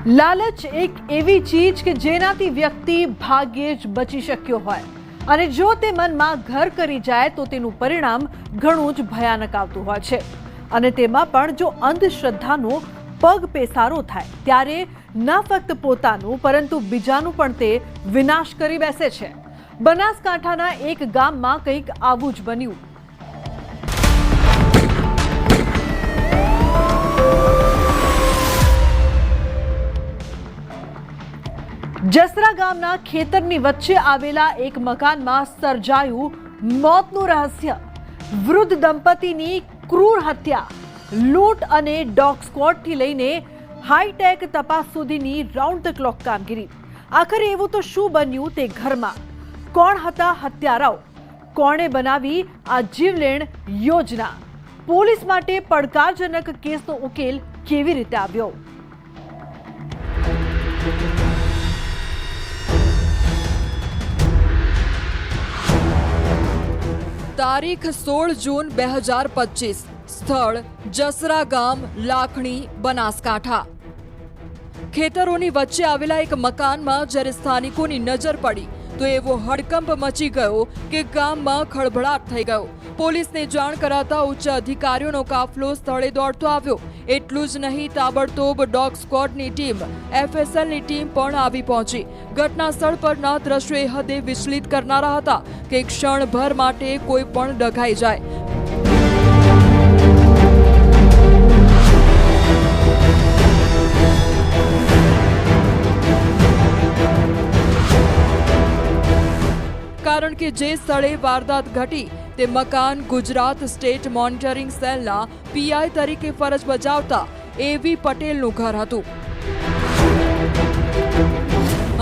લાલચ એક એવી ચીજ કે જેનાથી વ્યક્તિ ભાગ્યે જ બચી શક્યો હોય, અને જો તે મનમાં ઘર કરી જાય તો તેનું પરિણામ ઘણું જ ભયાનક આવતું હોય છે. અને તેમાં પણ જો અંધશ્રદ્ધાનો પગ પેસારો થાય ત્યારે ન ફક્ત પોતાનું પરંતુ બીજાનું પણ તે વિનાશ કરી બેસે છે. બનાસકાંઠાના એક ગામમાં કંઈક આવું જ બન્યું. જસરા ગામના ખેતરની વચ્ચે આવેલા એક મકાનમાં સર્જાયું મોતનું રહસ્ય. વૃદ્ધ દંપતીની ક્રૂર હત્યા, લૂંટ અને ડોગ સ્ક્વોડથી લઈને હાઈટેક તપાસ સુધીની રાઉન્ડ ધ ક્લોક કામગીરી. આખરે એવું તો શું બન્યું તે ઘરમાં? કોણ હતા હત્યારાઓ? કોણે બનાવી આ જીવલેણ યોજના? પોલીસ માટે પડકારજનક કેસનો ઉકેલ કેવી રીતે આવ્યો? તારીખ 16 જૂન 2025, સ્થળ જસરા ગામ, લાખણી, બનાસકાંઠા. ખેતરોની વચ્ચે આવેલા એક મકાનમાં જ્યારે સ્થાનિકોની નજર પડી તો એવો હડકંપ મચી ગયો કે ગામમાં ખળભળાટ થઈ ગયો. પોલીસને જાણ કરાતા ઉચ્ચ અધિકારીઓનો કાફલો સ્થળે દોડતો આવ્યો. એટલું જ નહીં, તાબડતોબ ડોગ સ્ક્વોડની ટીમ, FSLની ટીમ પણ આવી પહોંચી. ઘટના સ્થળ પરના દ્રશ્યો એ હદે વિચલિત કરનારા હતા કે ક્ષણભર માટે કોઈ પણ ડઘાઈ જાય. કારણ કે જે સ્થળે વારદાત ઘટી તે મકાન ગુજરાત સ્ટેટ મોનિટરિંગ સેલના PI તરીકે ફરજ બજાવતા AV પટેલનું ઘર હતું.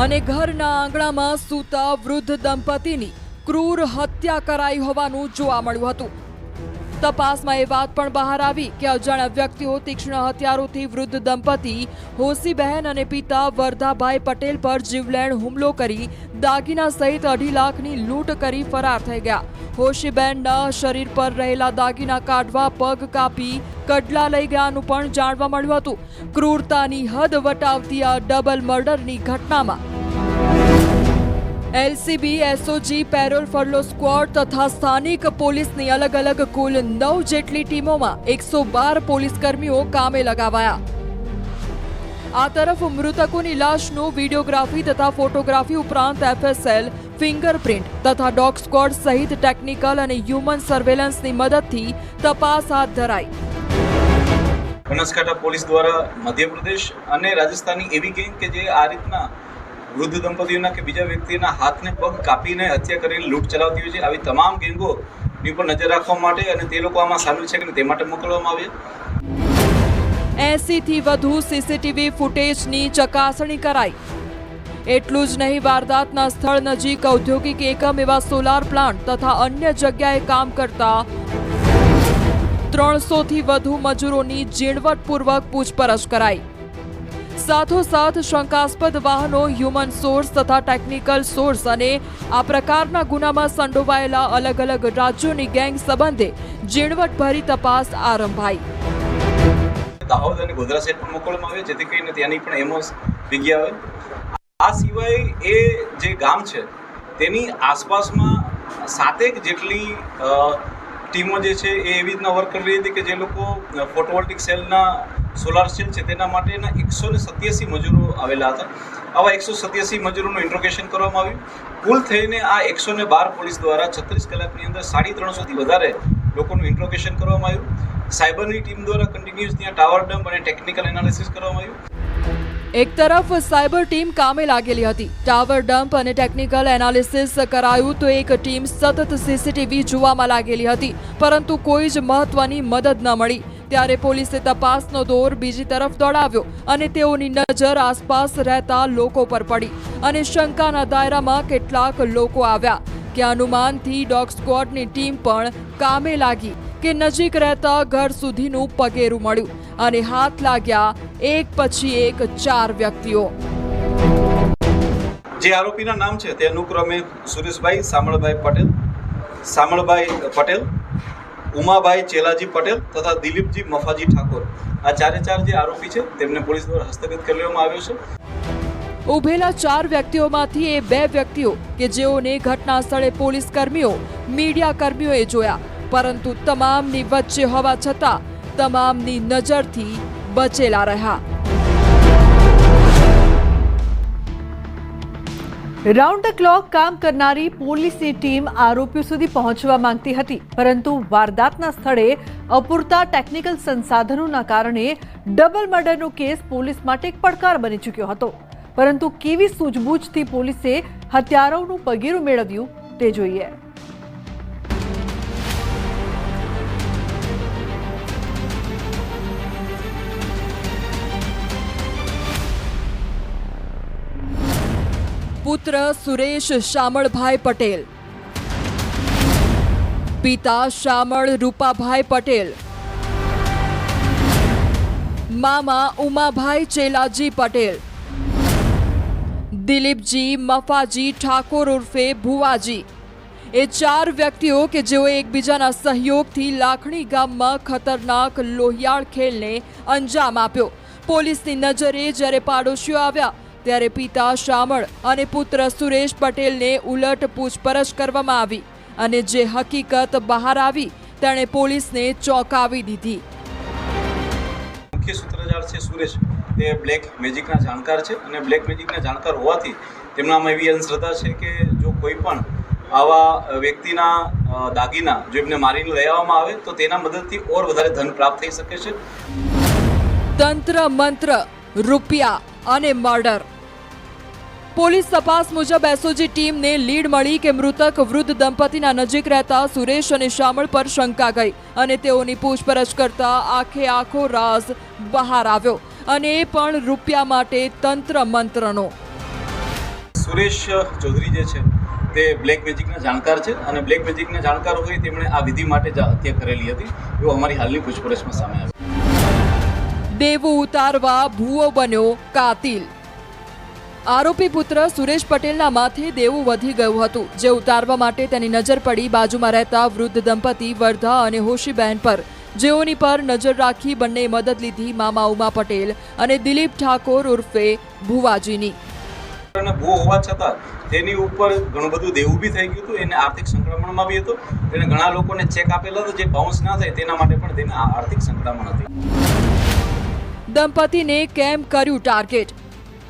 અને ઘરના આંગણામાં સૂતા વૃદ્ધ દંપતીની ક્રૂર હત્યા કરાઈ હોવાનું જોવા મળ્યું હતું. તપાસમાં એ વાત પણ બહાર આવી કે અજાણ્યા વ્યક્તિઓ તીક્ષ્ણ હથિયારોથી વૃદ્ધ દંપતી હોસીબહેન અને પિતા વરદાભાઈ પટેલ પર જીવલેણ હુમલો કરી દાગીના સહિત 2.5 લાખની લૂંટ કરી ફરાર થઈ ગયા. હોશીબહેનના શરીર પર રહેલા દાગીના કાઢવા પગ કાપી કડલા લઈ ગયાનું પણ જાણવા મળ્યું હતું. ક્રૂરતાની હદ વટાવતી આ ડબલ મર્ડરની ઘટનામાં LCB, SOG, parole furlough squad તથા સ્થાનિક પોલીસની અલગ અલગ કુલ 9 જેટલી ટીમોમાં 112 પોલીસ કર્મીઓ કામે લગાવાયા. આ તરફ મૃતકોની લાશનું વિડીયોગ્રાફી તથા ફોટોગ્રાફી ઉપરાંત FSL, ફિંગરપ્રિન્ટ તથા ડોગ સ્ક્વોડ સહિત ટેકનિકલ અને હ્યુમન સર્વેલન્સની મદદથી તપાસ હાથ ધરાઈ. બનાસકાંઠા પોલીસ દ્વારા મધ્યપ્રદેશ અને રાજસ્થાનની એવી ગેંગ કે જે આ રીતના વૃદ્ધ દંપતીઓના કે બીજા વ્યક્તિના હાથને પગ કાપીને હત્યા કરીને લૂંટ ચલાવતી હોય છે, આવી તમામ ગેંગોની ઉપર નજર રાખવા માટે અને તે લોકો આમાં સામેલ છે કે તે માટે મોકલવામાં આવ્યા. 80 થી વધુ CCTV ફૂટેજની ચકાસણી કરાઈ. એટલું જ નહીં, વારદાતના સ્થળ નજીક ઔદ્યોગિક એકમ એવા સોલાર પ્લાન્ટ તથા અન્ય જગ્યાએ કામ કરતા 300 થી વધુ મજૂરોની ઝીણવટપૂર્વક પૂછપરછ કરાઈ. સાથોસાથ શંકાસ્પદ વાહનો, હ્યુમન સોર્સ તથા ટેકનિકલ સોર્સ અને આ પ્રકારના ગુનામાં સંડોવાયેલા અલગ અલગ રાજ્યોની ગેંગ સંબંધે ઝીણવટભરી તપાસ આરંભાઈ. દાહોદ અને ગોધરા સાઈડ પણ મોકલવામાં આવે જેથી કરીને ત્યાંની પણ એમોસ ભેગી આવે. આ સિવાય એ જે ગામ છે તેની આસપાસમાં 7 જેટલી ટીમો જે છે એ એવી રીતના વર્ક કરી રહી હતી કે જે લોકો ફોટોવોલ્ટિક સેલના સોલાર સેલ છે તેના માટેના 187 મજૂરો આવેલા હતા. આવા 187 મજૂરોનું ઇન્ટ્રોગેશન કરવામાં આવ્યું. કુલ થઈને આ 112 પોલીસ દ્વારા 36 કલાકની અંદર 350 થી વધારે લોકોનું ઇન્ટ્રોગેશન કરવામાં આવ્યું. સાયબરની ટીમ દ્વારા કન્ટિન્યુઅસ ત્યાં ટાવર ડમ્પ અને ટેકનિકલ એનાલિસિસ કરવામાં આવ્યું. એક તરફ સાયબર ટીમ કામે લાગેલી હતી, ટાવર ડમ્પ અને ટેકનિકલ એનાલિસિસ કરાયું તો એક ટીમ સતત CCTV જોવામાં લાગેલી હતી, પરંતુ કોઈ જ મહત્વની મદદ ન મળી. ત્યારે પોલીસે તપાસનો દોર બીજી તરફ દોડાવ્યો અને તેઓની નજર આસપાસ રહેતા લોકો પર પડી અને શંકાના દાયરામાં કેટલાક લોકો આવ્યા કે અનુમાનથી ડોગ સ્ક્વોડની ટીમ પણ કામે લાગી કે નજીક રહેતા ઘર સુધીનું પગેરું મળ્યું અને હાથ લાગ્યા એક પછી એક 4 વ્યક્તિઓ. જે આરોપીના નામ છે તે અનુક્રમે સુરેશભાઈ સામળભાઈ પટેલ, ઉમાભાઈ ચેલાજી પટેલ તથા દિલીપજી મફાજી ઠાકોર આ ચારે ચાર જે આરોપી છે તેમને પોલીસ દ્વારા હસ્તગત કરી લેવામાં આવ્યો છે. ઉભેલા 4 વ્યક્તિઓમાંથી એ 2 વ્યક્તિઓ કે જેઓને ઘટના સ્થળે પોલીસ કર્મીઓ મીડિયા કર્મીઓએ જોયા, પરંતુ તમામની વચ્ચે હોવા છતાં તમામની નજરથી બચેલા રહ્યા. રાઉન્ડ ધ ક્લોક કામ કરનારી પોલીસની ટીમ આરોપીઓ સુધી પહોંચવા માંગતી હતી, પરંતુ વારદાતના સ્થળે અપૂરતા ટેકનિકલ સંસાધનોના કારણે ડબલ મર્ડરનો કેસ પોલીસ માટે એક પડકાર બની ચૂક્યો હતો. પરંતુ કેવી સૂઝબૂછથી પોલીસે હત્યારાઓનું પગેરું મેળવ્યું તે જોઈએ. પુત્ર સુરેશ શામળભાઈ પટેલ, પિતા શામળ રૂપાભાઈ પટેલ, મામા ઉમાભાઈ ચેલાજી પટેલ, દિલીપજી મફાજી ઠાકોર ઉર્ફે ભુવાજી, એ 4 વ્યક્તિઓ કે જેઓ એકબીજાના સહયોગથી લાખણી ગામમાં ખતરનાક લોહિયાળ ખેલને અંજામ આપ્યો. પોલીસની નજરે જ્યારે પાડોશીઓ આવ્યા ત્યારે પિતા શામળ અને પુત્ર સુરેશ પટેલને ઉલટ પૂછપરછ કરવામાં આવી અને જે હકીકત બહાર આવી તેણે પોલીસને ચોંકાવી દીધી. મુખ્ય સૂત્રધાર છે સુરેશ, તે બ્લેક મેજિકના જાણકાર છે અને બ્લેક મેજિકના જાણકાર હોવાથી તેમનામાં એવી અંધશ્રદ્ધા છે કે જો કોઈ પણ આવા વ્યક્તિના દાગીના જો એમને મારીને લઈ આવવામાં આવે તો તેના મદદથી ઓર વધારે ધન પ્રાપ્ત થઈ શકે છે. તંત્ર મંત્ર, રૂપિયા અને મર્ડર. પોલીસ તપાસ મુજબ એસઓજી ટીમને લીડ મળી કે મૃતક વૃદ્ધ દંપતીના નજીક રહેતા સુરેશ અને શામળ પર શંકા ગઈ અને તેઓની પૂછપરછ કરતા આખો રાઝ બહાર આવ્યો, અને એ પણ રૂપિયા માટે તંત્ર મંત્રનો. સુરેશ ચૌધરી જે છે તે બ્લેક મેજિકના જાણકાર છે અને બ્લેક મેજિકના જાણકાર હોય તેમણે આ વિધિ માટે જ હત્યા કરેલી હતી એવું અમારી હાલની પૂછપરછમાં સામે આવ્યું. દેવું ઉતારવા ભૂવો બન્યો કાતિલ. આરોપી પુત્ર સુરેશ પટેલના માથે દેવું વધી ગયું હતું, જે ઉતારવા માટે તેની નજર પડી બાજુમાં રહેતા વૃદ્ધ દંપતી વર્ધા અને હોશીબહેન પર, જેઓની પર નજર રાખી બંને મદદ લીધી મામા ઉમા પટેલ અને દિલીપ ઠાકોર ઉર્ફે ભુવાજીની. ભૂવો હોવા છતાં તેની ઉપર ઘણું બધું દેવું બી થઈ ગયું હતું, એને આર્થિક સંકળામણમાં બી હતો. તેણે ઘણા લોકોને ચેક આપેલા હતા જે બાઉન્સ ના થાય તેના માટે પણ તેને આર્થિક સંકળામણ હતી. દંપતીને કેમ કર્યું ટાર્ગેટ?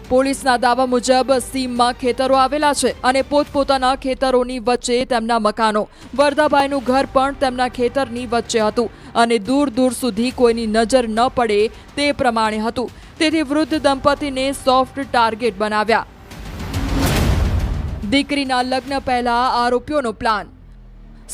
પોલીસના દાવા મુજબ સીમમાં ખેતરો આવેલા છે અને પોતપોતાના ખેતરોની વચ્ચે તેમના મકાનો. વર્ધાભાઈનું ઘર પણ તેમના ખેતરની વચ્ચે હતું અને દૂર દૂર સુધી કોઈની નજર ન પડે તે પ્રમાણે હતું. તેથી વૃદ્ધ દંપતીને સોફ્ટ ટાર્ગેટ બનાવ્યા. દીકરીના લગ્ન પહેલા આરોપીઓનો પ્લાન.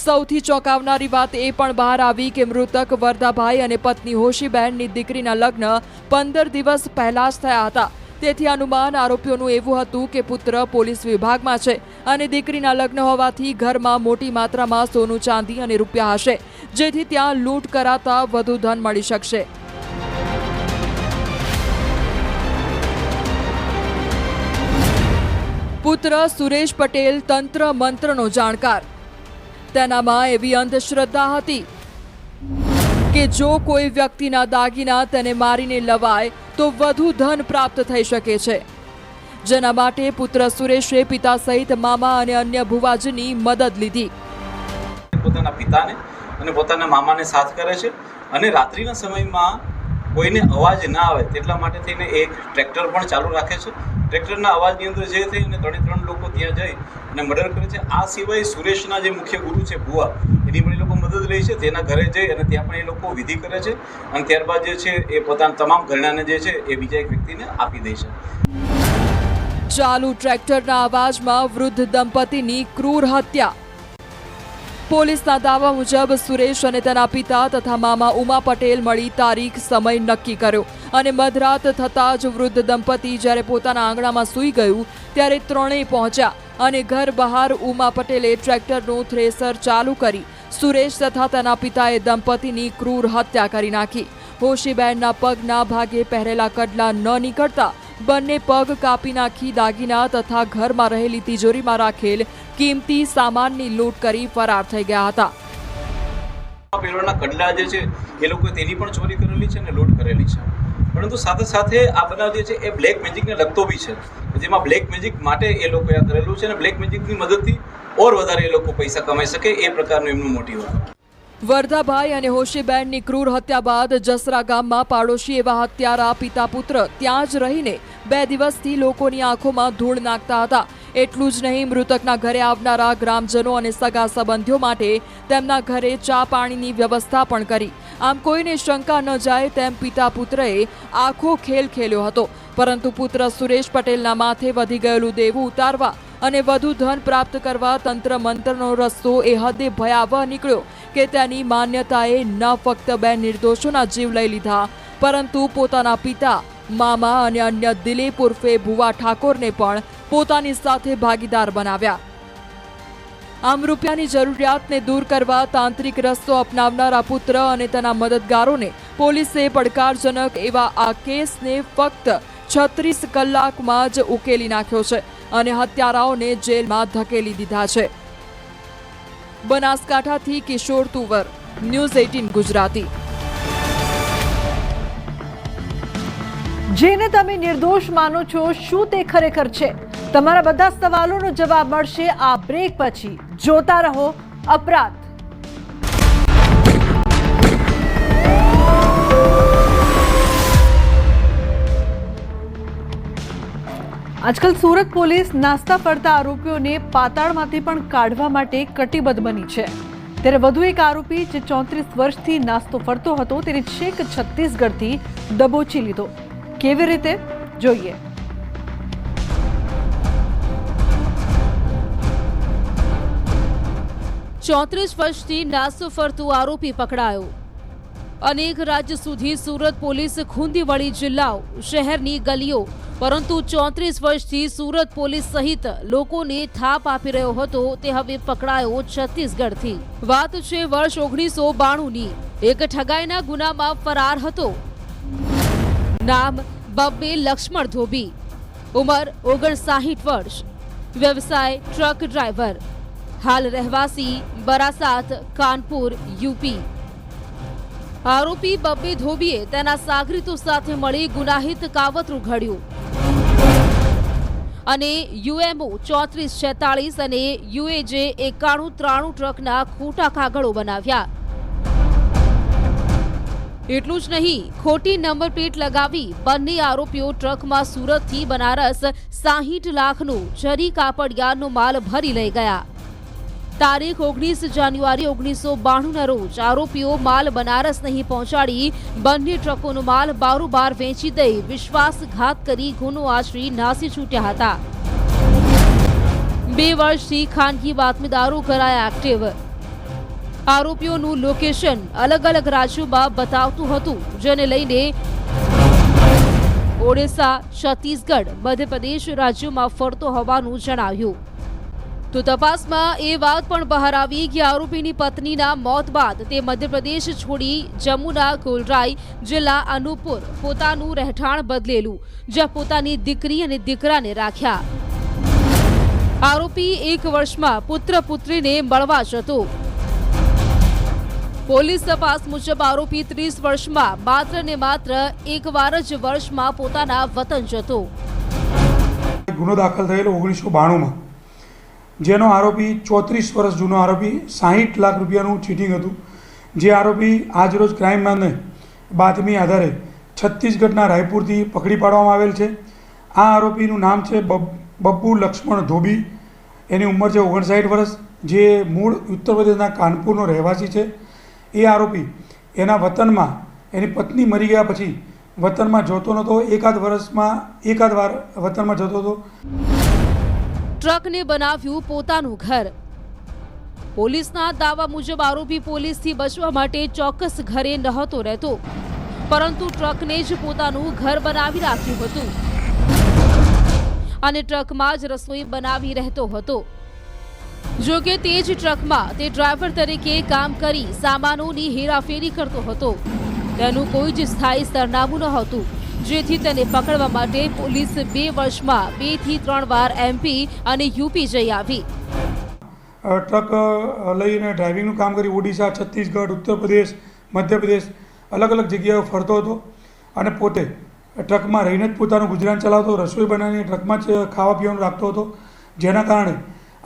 સૌથી ચોંકાવનારી વાત એ પણ બહાર આવી કે મૃતક વર્ધાભાઈ અને પત્ની હોશીબહેનની દીકરીના લગ્ન 15 દિવસ પહેલા જ થયા હતા. તેથી અનુમાન આરોપીઓનું એવું હતું કે પુત્ર પોલીસ વિભાગમાં છે અને દીકરીના લગ્ન હોવાથી ઘરમાં મોટી માત્રામાં સોનું ચાંદી અને રૂપિયા હશે, જેથી ત્યાં લૂંટ કરાતા વધુ ધન મળી શકશે. પુત્ર સુરેશ પટેલ તંત્ર મંત્રનો જાણકાર. તેનામાં એવી અંધશ્રદ્ધા હતી કે જો કોઈ વ્યક્તિના દાગીના તેને મારીને લવાય તો વધુ ધન પ્રાપ્ત થઈ શકે છે, જેના માટે પુત્ર સુરેશે પિતા સહિત મામા અને અન્ય ભુવાજીની મદદ લીધી. પોતાના પિતાને અને પોતાના મામાને સાથ કરે છે અને રાત્રિના સમયમાં કોઈને અવાજ ના આવે તેટલા માટે થઈને એક ટ્રેક્ટર પણ ચાલુ રાખે છે. ટ્રેક્ટરના અવાજની અંદર જે થઈ અને 3 લોકો ત્યાં જઈ અને મર્ડર કરે છે. આ સિવાય સુરેશના જે મુખ્ય ગુરુ છે ભુવા, એની પણ એ લોકો મદદ લે છે. તેના ઘરે જઈ અને ત્યાં પણ એ લોકો વિધિ કરે છે અને ત્યારબાદ જે છે એ પોતાના તમામ ઘરેણાને જે છે એ બીજા એક વ્યક્તિને આપી દે છે. ચાલુ ટ્રેક્ટરના અવાજમાં વૃદ્ધ દંપતીની ક્રૂર હત્યા. પોલીસના દાવા મુજબ સુરેશ અને તેના પિતા તથા મામા ઉમા પટેલ મળી તારીખ સમય નક્કી કર્યો અને મધરાત થતાં જ વૃદ્ધ દંપતી જ્યારે પોતાના આંગણામાં સૂઈ ગયું ત્યારે ત્રણેય પહોંચ્યા અને ઘર બહાર ઉમા પટેલે ટ્રેક્ટરનું થ્રેસર ચાલુ કરી સુરેશ તથા તેના પિતાએ દંપતીની ક્રૂર હત્યા કરી નાખી. હોશીબહેનના પગના ભાગે પહેરેલા કડલા ન નીકળતા બંને પગ કાપી નાખી દાગીના તથા ઘરમાં રહેલી તિજોરીમાં રાખેલ કિંમતી સામાનની લૂંટ કરી ફરાર થઈ ગયા હતા. પેલોના કડલા જે છે એ લોકો તેની પણ ચોરી કરેલી છે અને લૂંટ કરેલી છે. પરંતુ સાથે સાથે આ બનાવ જે છે એ બ્લેક મેજિકને લગતો બી છે, જેમાં બ્લેક મેજિક માટે એ લોકોએ આ કરેલું છે અને બ્લેક મેજિકની મદદથી ઓર વધારે એ લોકો પૈસા કમાઈ શકે એ પ્રકારનું એમનું મોટિવ હતું. વર્ધાભાઈ અને હોશીબેનની ક્રૂર હત્યા બાદ જસરા ગામમાં પાડોશી એવા હત્યારા પિતા પુત્ર ત્યાં જ રહીને 2 દિવસથી લોકોની આંખોમાં ધૂળ નાખતા હતા. એટલું જ નહીં, મૃતકના ઘરે આવનારા ગ્રામજનો અને સગા સંબંધીઓ માટે તેમના ઘરે ચા પાણીની વ્યવસ્થા પણ કરી. આમ કોઈને શંકા ન જાય તેમ પિતા પુત્રએ આખો ખેલ ખેલ્યો હતો. પરંતુ પુત્ર સુરેશ પટેલના માથે વધી ગયેલું દેવું ઉતારવા અને વધુ ધન પ્રાપ્ત કરવા તંત્ર મંત્રનો રસ્તો એ હદે ભયાવહ નીકળ્યો કે તેની માન્યતાએ ન ફક્ત 2 નિર્દોષોના જીવ લઈ લીધા, પરંતુ પોતાના પિતા, મામા અને અન્ય દિલીપ ઉર્ફે ભુવા ઠાકોરને પણ પોતાની સાથે ભાગીદાર બનાવ્યા. આમ રૂપિયાની જરૂરિયાતને દૂર કરવા તાંત્રિક રસ્તો અપનાવનારા પુત્ર અને તેના મદદગારોને પોલીસે પડકારજનક એવા આ કેસને ફક્ત 36 કલાકમાં જ ઉકેલી નાખ્યો છે અને હત્યારાઓને જેલમાં ધકેલી દીધા છે. બનાસકાંઠાથી કિશોર તુવર, ન્યૂઝ 18 ગુજરાતી. જેને તમે નિર્દોષ માનો છો, શું તે ખરેખર છે? તમારા બધા સવાલોનો જવાબ મળશે આ બ્રેક પછી. જોતા રહો અપરાધ. આજકાલ સુરત પોલીસ નાસ્તા ફરતા આરોપીઓને પાતાળમાંથી પણ કાઢવા માટે કટિબદ્ધ બની છે. ત્યારે વધુ એક આરોપી જે 34 વર્ષથી નાસ્તો ફરતો હતો તેને છેક છત્તીસગઢથી દબોચી લીધો. કેવી રીતે? જોઈએ. 34 વર્ષથી નાસ્તો ફરતો આરોપી પકડાયો. અનેક રાજ્ય સુધી સુરત પોલીસ ખૂંદી વળી જિલ્લાઓ, શહેરની ગલીઓ, પરંતુ 34 વર્ષથી સુરત પોલીસ સહિત લોકોને થાપ આપી રહ્યો હતો તે હવે પકડાયો છત્તીસગઢથી. વાત છે વર્ષ 1992ની. એક ઠગાઈના ગુનામાં ફરાર હતો. નામ બબ્બે લક્ષ્મણ ધોબી, ઉંમર 59 વર્ષ, વ્યવસાય ટ્રક ડ્રાઈવર, હાલ રહેવાસી બરાસાત, કાનપુર, યુપી. આરોપી બબ્બે ધોબીએ તેના સાગરીતો સાથે મળી ગુનાહિત કાવતરું ઘડ્યું અને યુએમઓ 3446 અને યુએજે 9193 ટ્રકના ખોટા કાગળો બનાવ્યા. એટલું જ નહીં, ખોટી નંબર પ્લેટ લગાવી બંને આરોપીઓ ટ્રકમાં સુરતથી બનારસ 60 લાખનો જરી કાપડિયાનો માલ ભરી લઈ ગયા. તારીખ 19 જાન્યુઆરી 1992ના રોજ આરોપીઓ માલ બનારસ નહીં પહોંચાડી બંને ટ્રકોનો માલ બારોબાર વેચી દઈ વિશ્વાસઘાત કરી ગુનો આચરી નાસી છૂટ્યા હતા. 2 વર્ષથી ખાનગી બાતમીદારો કરાયા એક્ટિવ. આરોપીઓનું લોકેશન અલગ અલગ રાજ્યોમાં બતાવતું હતું, જેને લઈને ઓડિશા, છત્તીસગઢ, મધ્યપ્રદેશ રાજ્યોમાં ફરતો હોવાનું જણાવ્યું. તો તપાસમાં એ વાત પણ બહાર આવી કે આરોપીની પત્નીના મોત બાદ તે મધ્યપ્રદેશ છોડી જમુના કોલરાઈ જિલ્લા અનુપપુર પોતાનું રહેઠાણ બદલેલું, જ્યાં પોતાની દીકરી અને દીકરાને રાખ્યા. આરોપી 1 વર્ષમાં પુત્ર પુત્રીને મળવા જતો. પોલીસ તપાસ મુજબ આરોપી 30 વર્ષમાં માત્ર ને માત્ર એકવાર જ વર્ષમાં પોતાના વતન જતો. ગુનો દાખલ થયેલો 1992માં, જેનો આરોપી 34 વર્ષ જૂનો આરોપી 60 લાખ રૂપિયાનું ચીટિંગ હતું. જે આરોપી આજરોજ ક્રાઇમ બ્રાન્ચને બાતમી આધારે છત્તીસગઢના રાયપુરથી પકડી પાડવામાં આવેલ છે. આ આરોપીનું નામ છે બબ્બુ લક્ષ્મણ ધોબી. એની ઉંમર છે 59 વર્ષ, જે મૂળ ઉત્તર પ્રદેશના કાનપુરનો રહેવાસી છે. એ આરોપી એના વતનમાં એની પત્ની મરી ગયા પછી વતનમાં જતો નહોતો. એકાદ વાર વતનમાં જતો હતો. ટ્રકને બનાવ્યું પોતાનું ઘર. પોલીસના દાવા મુજબ આરોપી પોલીસથી બચવા માટે ચોક્કસ ઘરે નહોતો રહેતો, પરંતુ ટ્રકને જ પોતાનું ઘર બનાવી રાખ્યું હતું અને ટ્રકમાં જ રસોઈ બનાવી રહેતો હતો. જો કે તે જ ટ્રકમાં તે ડ્રાઈવર તરીકે કામ કરી સામાનોની હેરાફેરી કરતો હતો. તેનું કોઈ જ સ્થાયી સરનામું નહોતું, જેથી તેને પકડવા માટે પોલીસ 2 વર્ષમાં 2 થી 3 વાર MP અને UP જઈ આવી. ટ્રક લઈને ડ્રાઇવિંગનું કામ કરી ઓડિશા, છત્તીસગઢ, ઉત્તર પ્રદેશ, મધ્યપ્રદેશ અલગ અલગ જગ્યાએ ફરતો હતો અને પોતે ટ્રકમાં રહીને જ પોતાનું ગુજરાન ચલાવતો, રસોઈ બનાવીને ટ્રકમાં જ ખાવા પીવાનું રાખતો હતો, જેના કારણે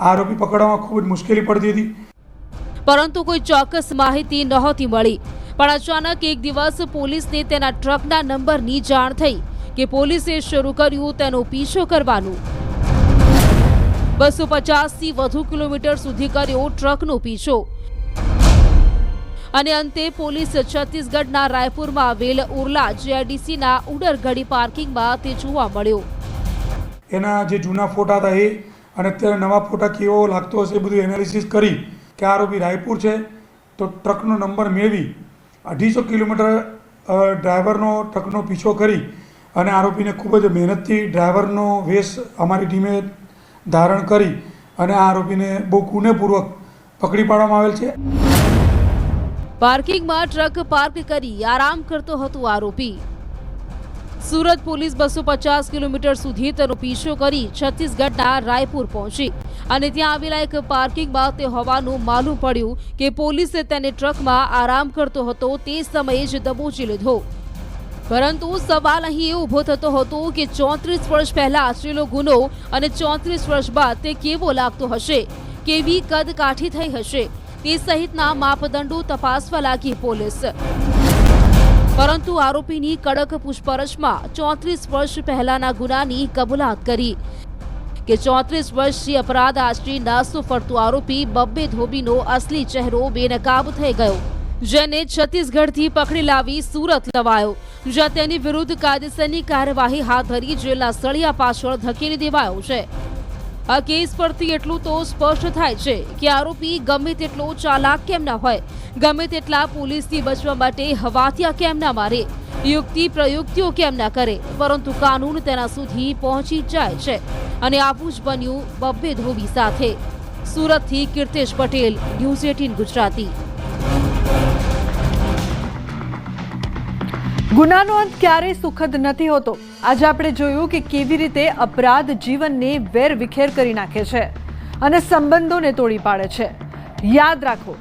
આરોપી પકડવામાં ખૂબ જ મુશ્કેલી પડતી હતી. પરંતુ કોઈ ચોક્કસ માહિતી નહોતી મળી. પણ અચાનક એક દિવસ પોલીસને તેના ટ્રકના નંબરની જાણ થઈ કે પોલીસે શરૂ કર્યું તેનો પીછો કરવાનું. 250થી વધુ કિલોમીટર સુધી કર્યો ટ્રકનો પીછો અને અંતે પોલીસ છત્તીસગઢના રાયપુરમાં આવેલ ઉરલા જીઆઈડીસીના ઉડરગઢી પાર્કિંગમાં તે જોવા મળ્યો. એના જે જૂના ફોટા હતા એ અને અત્યારે નવા ફોટા કેવો લાગતો હશે એ બધું એનાલિસિસ કરી કે આરોપી રાયપુર છે તો ટ્રકનો નંબર મેળવી 250 કિલોમીટર ડ્રાઈવરનો ટ્રકનો પીછો કરી અને આરોપીને ખૂબ જ મહેનતથી ડ્રાઈવરનો વેશ અમારી ટીમે ધારણ કરી અને આ આરોપીને બહુ કુનેપૂર્વક પકડી પાડવામાં આવેલ છે. પાર્કિંગમાં ટ્રક પાર્ક કરી આરામ કરતો હતો આરોપી. સુરત પોલીસ 250 કિલોમીટર સુધી તેનો પીછો કરી છત્તીસગઢના રાયપુર પહોંચી અને ત્યાં આવેલા એક પાર્કિંગમાં તે હોવાનું માલુમ પડ્યું કે પોલીસે તેને ટ્રકમાં આરામ કરતો હતો તે સમયે જ દબોચી લીધો. પરંતુ સવાલ અહીં એ ઊભો થતો હતો કે 34 વર્ષ પહેલા આચરેલો ગુનો અને 34 વર્ષ બાદ તે કેવો લાગતો હશે, કેવી કદ કાઠી થઈ હશે તે સહિતના માપદંડો તપાસવા લાગી પોલીસ. પરંતુ આરોપીની કડક પૂછપરછમાં 34 વર્ષ પહેલાના ગુનાની કબૂલાત કરી કે 34 વર્ષથી અપરાધ આચરી નાસ્તો ફરતો આરોપી બબ્બે ધોબીનો અસલી ચહેરો બેનકાબ થઈ ગયો, જેને છત્તીસગઢથી પકડી લાવી સુરત લવાયો, જ્યાં તેની વિરુદ્ધ કાયદેસરની કાર્યવાહી હાથ ધરી જેલના સળિયા પાછળ ધકેલી દેવાયો છે. આ કેસ પરથી એટલું તો સ્પષ્ટ થાય છે કે આરોપી ગમે તેટલો ચાલાક કેમ ના હોય, ગમે તેટલા પોલીસથી બચવા માટે હવાતિયા કેમ ના મારે, યુક્તિ પ્રયુક્તિઓ કેમ ના કરે, પરંતુ કાનૂન તેના સુધી પહોંચી જાય છે. અને આવું જ બન્યું બબ્બે ધોબી સાથે. સુરતથી કીર્તેશ પટેલ, ન્યૂઝ 18 ગુજરાતી. ગુનાનો અંત ક્યારેય સુખદ નથી હોતો. આજે આપણે જોયું કે કેવી રીતે અપરાધ જીવનને વેરવિખેર કરી નાખે છે અને સંબંધોને તોડી પાડે છે. યાદ રાખો,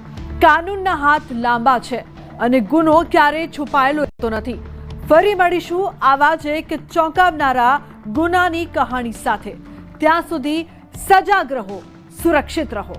કાનૂનના હાથ લાંબા છે અને ગુનો ક્યારેય છુપાયેલો રહેતો નથી. ફરી મળીશું આવા જ એક ચોંકાવનારા ગુનાની કહાણી સાથે. ત્યાં સુધી સજાગ રહો, સુરક્ષિત રહો.